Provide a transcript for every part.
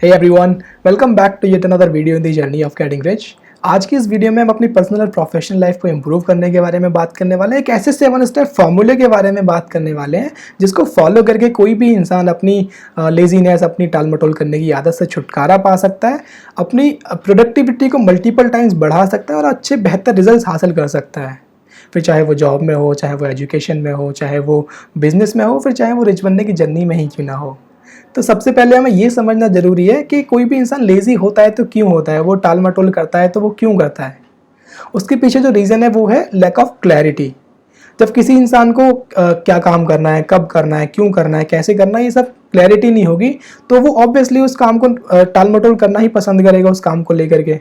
Hey everyone, welcome back to yet another video in the journey of getting rich। आज की इस video में हम अपनी पर्सनल और प्रोफेशनल लाइफ को इम्प्रूव करने के बारे में बात करने वाले हैं। एक ऐसे 7 स्टेप फॉर्मूले के बारे में बात करने वाले हैं जिसको फॉलो करके कोई भी इंसान अपनी लेजीनेस, अपनी टाल मटोल करने की आदत से छुटकारा पा सकता है, अपनी प्रोडक्टिविटी को मल्टीपल टाइम्स बढ़ा सकता है और अच्छे बेहतर रिजल्ट हासिल कर सकता है। फिर चाहे वो जॉब में हो, चाहे वो एजुकेशन में हो, चाहे वो बिजनेस में हो, फिर चाहे वो रिच बनने की जर्नी में ही क्यों ना हो। तो सबसे पहले हमें ये समझना ज़रूरी है कि कोई भी इंसान लेज़ी होता है तो क्यों होता है, वो टाल मटोल करता है तो वो क्यों करता है। उसके पीछे जो रीज़न है वो है लैक ऑफ क्लैरिटी। जब किसी इंसान को क्या काम करना है, कब करना है, क्यों करना है, कैसे करना है, ये सब क्लैरिटी नहीं होगी तो वो ऑब्वियसली उस काम को टाल मटोल करना ही पसंद करेगा उस काम को लेकर के।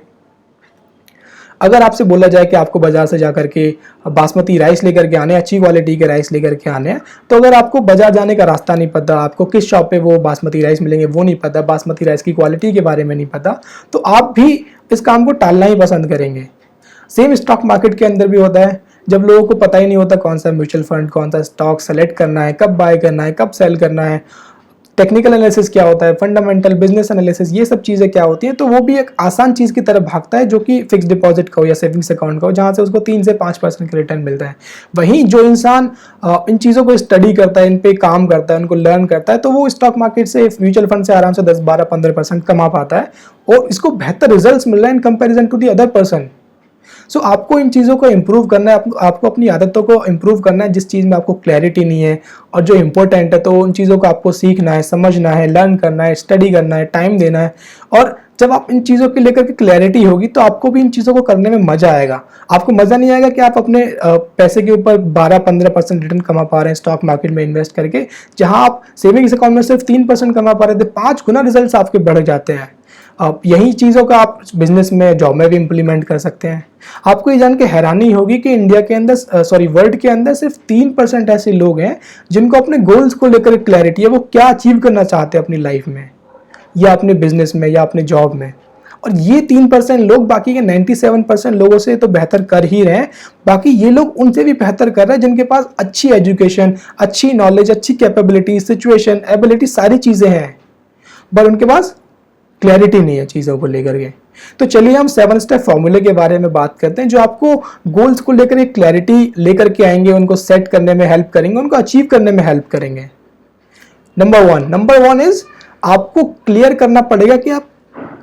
अगर आपसे बोला जाए कि आपको बाज़ार से जा करके बासमती राइस लेकर के आने, अच्छी क्वालिटी के राइस लेकर के आने हैं, तो अगर आपको बाज़ार जाने का रास्ता नहीं पता, आपको किस शॉप पे वो बासमती राइस मिलेंगे वो नहीं पता, बासमती राइस की क्वालिटी के बारे में नहीं पता, तो आप भी इस काम को टालना ही पसंद करेंगे। सेम स्टॉक मार्केट के अंदर भी होता है। जब लोगों को पता ही नहीं होता कौन सा म्यूचुअल फंड, कौन सा स्टॉक सेलेक्ट करना है, कब बाय करना है, कब सेल करना है, टेक्निकल एनालिसिस क्या होता है, फंडामेंटल बिजनेस एनालिसिस, ये सब चीज़ें क्या होती हैं, तो वो भी एक आसान चीज़ की तरफ भागता है जो कि फिक्स डिपॉजिट का हो या सेविंग्स अकाउंट का हो, जहाँ से उसको 3 से 5% का रिटर्न मिलता है। वहीं जो इंसान इन चीज़ों को स्टडी करता है, इन पे काम करता है, उनको लर्न करता है, तो वो स्टॉक मार्केट से, म्यूचुअल फंड से आराम से 10, 12, 15% कमा पाता है और इसको बेहतर रिजल्ट मिल रहा है in comparison to the other person. So आपको इन चीज़ों को इम्प्रूव करना है, आपको अपनी आदतों को इम्प्रूव करना है जिस चीज़ में आपको क्लैरिटी नहीं है और जो इम्पोर्टेंट है, तो उन चीज़ों को आपको सीखना है, समझना है, लर्न करना है, स्टडी करना है, टाइम देना है। और जब आप इन चीज़ों के लेकर के क्लैरिटी होगी तो आपको भी इन चीज़ों को करने में मज़ा आएगा। आपको मज़ा नहीं आएगा कि आप अपने पैसे के ऊपर 12-15% रिटर्न कमा पा रहे हैं स्टॉक मार्केट में इन्वेस्ट करके, जहां आप सेविंग्स अकाउंट में सिर्फ 3% कमा पा रहे थे, 5 गुना रिजल्ट आपके बढ़ जाते हैं। अब यही चीज़ों का आप बिजनेस में, जॉब में भी इम्प्लीमेंट कर सकते हैं। आपको ये जान के हैरानी होगी कि इंडिया के अंदर वर्ल्ड के अंदर सिर्फ 3% ऐसे लोग हैं जिनको अपने गोल्स को लेकर क्लैरिटी है, वो क्या अचीव करना चाहते हैं अपनी लाइफ में या अपने बिजनेस में या अपने जॉब में। और ये 3% लोग बाकी के 97% लोगों से तो बेहतर कर ही रहे हैं। बाकी ये लोग उनसे भी बेहतर कर रहे हैं जिनके पास अच्छी एजुकेशन, अच्छी नॉलेज, अच्छी कैपेबिलिटी, सिचुएशन, एबिलिटी, सारी चीज़ें हैं, बट उनके पास क्लैरिटी नहीं है चीज़ों को लेकर के। तो चलिए हम 7 स्टेप फॉर्मूले के बारे में बात करते हैं जो आपको गोल्स को लेकर एक क्लैरिटी लेकर के आएंगे, उनको सेट करने में हेल्प करेंगे, उनको अचीव करने में हेल्प करेंगे। नंबर वन इज आपको क्लियर करना पड़ेगा कि आप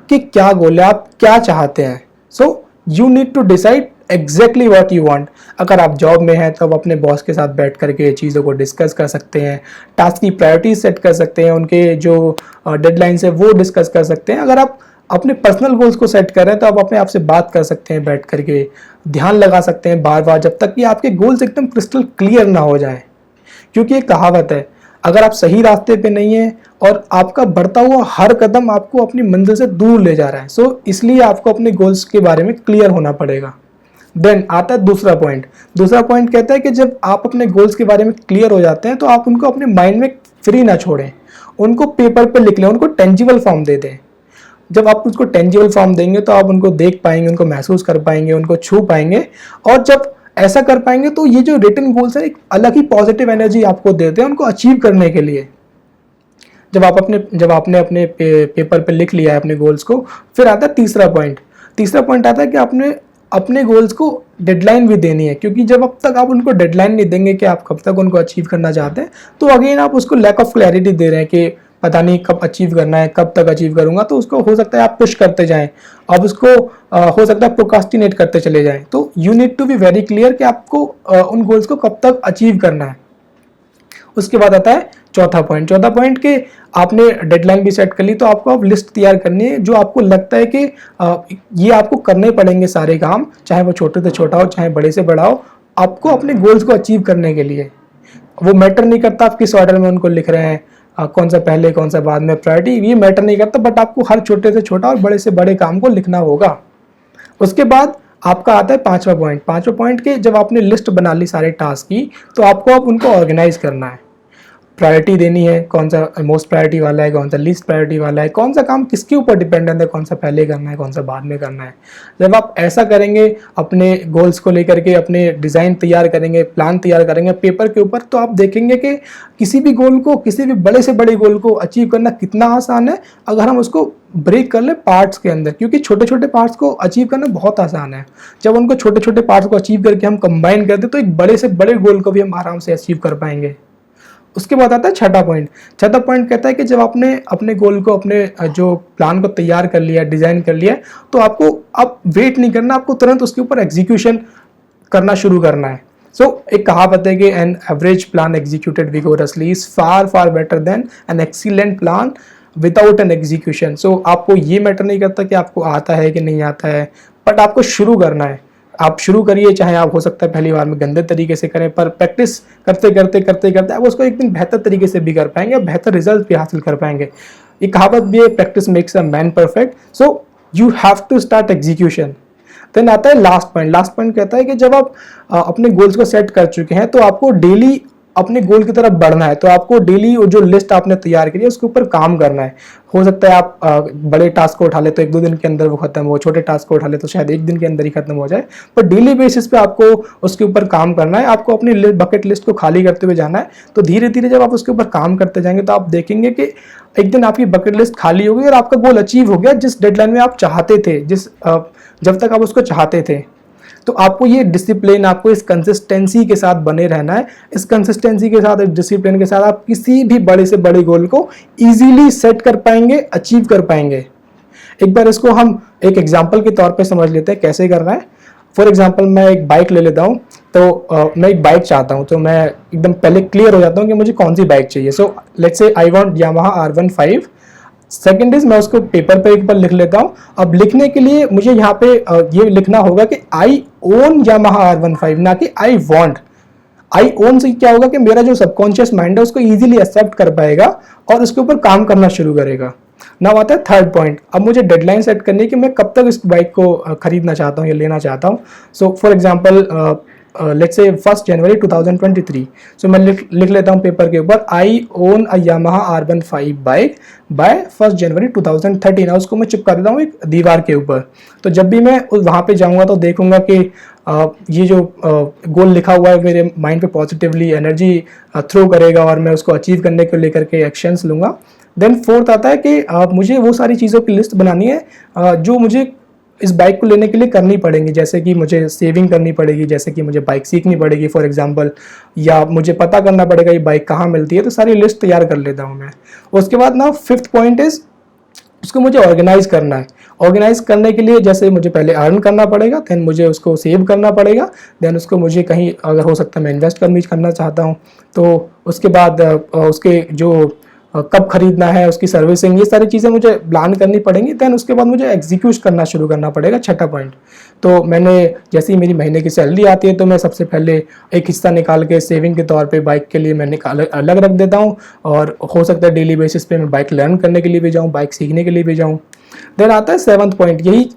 कि क्या गोल है, आप क्या चाहते हैं। So you need to decide exactly what you want. अगर आप जॉब में हैं तो आप अपने बॉस के साथ बैठ करके चीज़ों को डिस्कस कर सकते हैं, टास्क की प्रायोरिटीज सेट कर सकते हैं, उनके जो डेडलाइंस है वो डिस्कस कर सकते हैं। अगर आप अपने पर्सनल गोल्स को सेट कर रहे हैं तो आप अपने आप से बात कर सकते हैं, बैठ करके ध्यान लगा सकते हैं बार बार, जब तक कि आपके गोल्स एकदम क्रिस्टल क्लियर ना हो जाए। क्योंकि एक कहावत है, अगर आप सही रास्ते पे नहीं है और आपका बढ़ता हुआ हर कदम आपको अपनी मंजिल से दूर ले जा रहा है, सो इसलिए आपको अपने गोल्स के बारे में क्लियर होना पड़ेगा। देन आता है दूसरा पॉइंट। दूसरा पॉइंट कहता है कि जब आप अपने गोल्स के बारे में क्लियर हो जाते हैं तो आप उनको अपने माइंड में फ्री ना छोड़ें, उनको पेपर पे लिख लें, उनको टेंजिबल फॉर्म दे दें। जब आप उसको टेंजिबल फॉर्म देंगे तो आप उनको देख पाएंगे, उनको महसूस कर पाएंगे, उनको छू पाएंगे। और जब ऐसा कर पाएंगे तो ये जो रिटन गोल्स है एक अलग ही पॉजिटिव एनर्जी आपको देते हैं उनको अचीव करने के लिए। जब आपने अपने पेपर पे लिख लिया है अपने गोल्स को, फिर आता है तीसरा पॉइंट। तीसरा पॉइंट आता है कि आपने अपने गोल्स को डेडलाइन भी देनी है, क्योंकि जब अब तक आप उनको डेडलाइन नहीं देंगे कि आप कब तक उनको अचीव करना चाहते हैं, तो अगेन आप उसको लैक ऑफ क्लैरिटी दे रहे हैं कि पता नहीं कब अचीव करना है, कब तक अचीव करूंगा। तो उसको हो सकता है आप पुश करते जाएं, अब उसको हो सकता है प्रोकास्टिनेट करते चले जाएं। तो you need to be very clear कि आपको उन गोल्स को कब तक अचीव करना है। उसके बाद आता है चौथा पॉइंट के आपने डेडलाइन भी सेट कर ली, तो आपको अब लिस्ट तैयार करनी है जो आपको लगता है कि ये आपको करने पड़ेंगे सारे काम, चाहे वो छोटे से छोटा हो, चाहे बड़े से बड़ा हो, आपको अपने गोल्स को अचीव करने के लिए। वो मैटर नहीं करता आप किस ऑर्डर में उनको लिख रहे हैं, कौन सा पहले कौन सा बाद में, प्रायोरिटी ये मैटर नहीं करता, बट आपको हर छोटे से छोटा और बड़े से बड़े काम को लिखना होगा। उसके बाद आपका आता है पांचवा पॉइंट के जब आपने लिस्ट बना ली सारे टास्क की, तो आपको अब उनको ऑर्गेनाइज करना है। प्रायोरिटी देनी है, कौन सा मोस्ट प्रायोरिटी वाला है, कौन सा लीस्ट प्रायोरिटी वाला है, कौन सा काम किसके ऊपर डिपेंडेंट है, कौन सा पहले करना है, कौन सा बाद में करना है। जब आप ऐसा करेंगे अपने गोल्स को लेकर के, अपने डिज़ाइन तैयार करेंगे, प्लान तैयार करेंगे पेपर के ऊपर, तो आप देखेंगे कि किसी भी गोल को, किसी भी बड़े से बड़े गोल को अचीव करना कितना आसान है अगर हम उसको ब्रेक कर ले पार्ट्स के अंदर। क्योंकि छोटे छोटे पार्ट्स को अचीव करना बहुत आसान है। जब उनको छोटे छोटे पार्ट्स को अचीव करके हम कंबाइन करते तो एक बड़े से बड़े गोल को भी हम आराम से अचीव कर पाएंगे। उसके बाद आता है छठा पॉइंट। छठा पॉइंट कहता है कि जब आपने अपने गोल को, अपने जो प्लान को तैयार कर लिया, डिज़ाइन कर लिया, तो आपको अब वेट नहीं करना, आपको तुरंत उसके ऊपर एग्जीक्यूशन करना शुरू करना है। एक कहावत है कि an average plan executed vigorously is far far better than an excellent plan without an execution. आपको ये मैटर नहीं करता कि आपको आता है कि नहीं आता है, बट आपको शुरू करना है। आप शुरू करिए, चाहे आप हो सकता है पहली बार में गंदे तरीके से करें, पर प्रैक्टिस करते करते करते करते आप उसको एक दिन बेहतर तरीके से भी कर पाएंगे, बेहतर रिजल्ट भी हासिल कर पाएंगे। ये कहावत भी है, practice makes a man perfect. So you have to start execution. Then आता है लास्ट पॉइंट। लास्ट पॉइंट कहता है कि जब आप अपने गोल्स को सेट कर चुके हैं तो आपको डेली अपने गोल की तरफ बढ़ना है। तो आपको डेली जो लिस्ट आपने तैयार करी है उसके ऊपर काम करना है। हो सकता है आप बड़े टास्क को उठा ले तो 1-2 दिन के अंदर वो खत्म हो, छोटे टास्क को उठा ले तो शायद 1 दिन के अंदर ही खत्म हो जाए, पर डेली बेसिस पे आपको उसके ऊपर काम करना है। आपको अपनी बकेट लिस्ट को खाली करते हुए जाना है। तो धीरे धीरे जब आप उसके ऊपर काम करते जाएंगे तो आप देखेंगे कि एक दिन आपकी बकेट लिस्ट खाली होगी और आपका गोल अचीव हो गया, जिस डेडलाइन में आप चाहते थे, जब तक आप उसको चाहते थे। तो आपको ये डिसिप्लिन, आपको इस कंसिस्टेंसी के साथ बने रहना है। इस कंसिस्टेंसी के साथ, इस डिसिप्लिन के साथ आप किसी भी बड़े से बड़े गोल को इजीली सेट कर पाएंगे, अचीव कर पाएंगे। एक बार इसको हम एक एग्जांपल के तौर पे समझ लेते हैं कैसे करना है। फॉर एग्जांपल मैं एक बाइक ले लेता हूँ, तो मैं एक बाइक चाहता हूँ, तो मैं एकदम पहले क्लियर हो जाता हूँ कि मुझे कौन सी बाइक चाहिए। Let's say I want Yamaha R15। Second is मैं उसको पेपर पे एक बार लिख लेता हूँ। अब लिखने के लिए मुझे यहाँ पे ये लिखना होगा कि आई ओन यामाहा R15, ना कि आई वांट। आई ओन से क्या होगा कि मेरा जो सबकॉन्शियस माइंड है उसको इजीली एक्सेप्ट कर पाएगा और उसके ऊपर काम करना शुरू करेगा। नाउ आता है थर्ड पॉइंट। अब मुझे डेडलाइन सेट करनी है कि मैं कब तक इस बाइक को खरीदना चाहता हूँ या लेना चाहता हूँ। फॉर एग्जाम्पल लेट्स से 1 जनवरी 2023। मैं लिख लेता हूँ पेपर के ऊपर, I own a Yamaha R15 bike by 1 January 2013। उसको मैं चिपका देता हूँ एक दीवार के ऊपर। तो जब भी मैं वहाँ पे जाऊँगा तो देखूंगा कि ये जो गोल लिखा हुआ है मेरे माइंड पे पॉजिटिवली एनर्जी थ्रो करेगा और मैं उसको अचीव करने को लेकर के एक्शंस लूँगा। देन फोर्थ आता है कि मुझे वो सारी चीज़ों की लिस्ट बनानी है जो मुझे इस बाइक को लेने के लिए करनी पड़ेंगी। जैसे कि मुझे सेविंग करनी पड़ेगी, जैसे कि मुझे बाइक सीखनी पड़ेगी फॉर एग्जांपल, या मुझे पता करना पड़ेगा ये बाइक कहाँ मिलती है। तो सारी लिस्ट तैयार कर लेता हूँ मैं। उसके बाद ना फिफ्थ पॉइंट इज उसको मुझे ऑर्गेनाइज करना है। ऑर्गेनाइज करने के लिए जैसे मुझे पहले अर्न करना पड़ेगा, देन मुझे उसको सेव करना पड़ेगा, देन उसको मुझे कहीं अगर हो सकता है मैं इन्वेस्ट करना चाहता हूँ तो उसके बाद उसके जो कब खरीदना है, उसकी सर्विसिंग, ये सारी चीज़ें मुझे प्लान करनी पड़ेंगी। देन उसके बाद मुझे एग्जीक्यूट करना शुरू करना पड़ेगा। छठा पॉइंट, तो मैंने जैसे ही मेरी महीने की सैलरी आती है तो मैं सबसे पहले एक हिस्सा निकाल के सेविंग के तौर पे बाइक के लिए मैं अलग रख देता हूँ। और हो सकता है डेली बेसिस पे मैं बाइक लर्न करने के लिए भी जाऊँ, बाइक सीखने के लिए भी जाऊँ। देन आता है सेवंथ पॉइंट, यही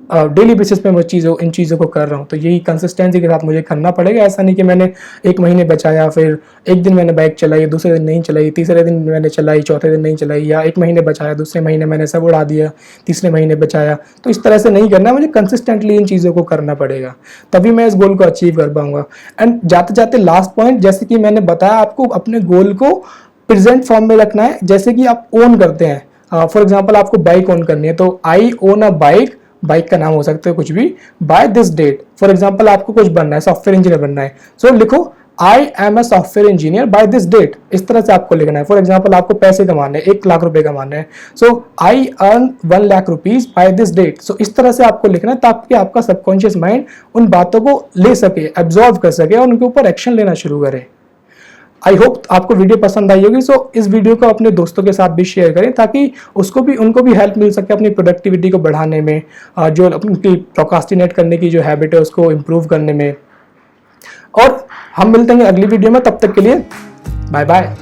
डेली बेसिस पे मैं इन चीज़ों को कर रहा हूँ, तो यही कंसिस्टेंसी के साथ मुझे करना पड़ेगा। ऐसा नहीं कि मैंने 1 महीने बचाया, फिर एक दिन मैंने बाइक चलाई, दूसरे दिन नहीं चलाई, तीसरे दिन मैंने चलाई, चौथे दिन नहीं चलाई, या 1 महीने बचाया, दूसरे महीने मैंने सब उड़ा दिया, तीसरे महीने बचाया। तो इस तरह से नहीं करना, मुझे कंसिस्टेंटली इन चीज़ों को करना पड़ेगा, तभी मैं इस गोल को अचीव कर पाऊंगा। एंड जाते जाते लास्ट पॉइंट, जैसे कि मैंने बताया आपको अपने गोल को प्रेजेंट फॉर्म में रखना है, जैसे कि आप ओन करते हैं। फॉर एग्जाम्पल आपको बाइक ओन करनी है, तो आई ओन अ बाइक का नाम हो सकता है कुछ भी, by this date. For example आपको कुछ बनना है, सॉफ्टवेयर इंजीनियर बनना है, लिखो I am a software engineer by this date. इस तरह से आपको लिखना है। फॉर एग्जाम्पल आपको पैसे कमाने हैं, 1 लाख रुपए कमाने हैं, I earn 1 lakh rupees by this date. इस तरह से आपको लिखना है ताकि आपका सबकॉन्शियस माइंड उन बातों को ले सके, एब्जॉर्व कर सके और उनके ऊपर एक्शन लेना शुरू करे। आई होप आपको वीडियो पसंद आई होगी। इस वीडियो को अपने दोस्तों के साथ भी शेयर करें ताकि उनको भी हेल्प मिल सके अपनी प्रोडक्टिविटी को बढ़ाने में, जो अपनी प्रोक्रास्टिनेट करने की जो हैबिट है उसको इम्प्रूव करने में। और हम मिलते हैं अगली वीडियो में, तब तक के लिए बाय बाय।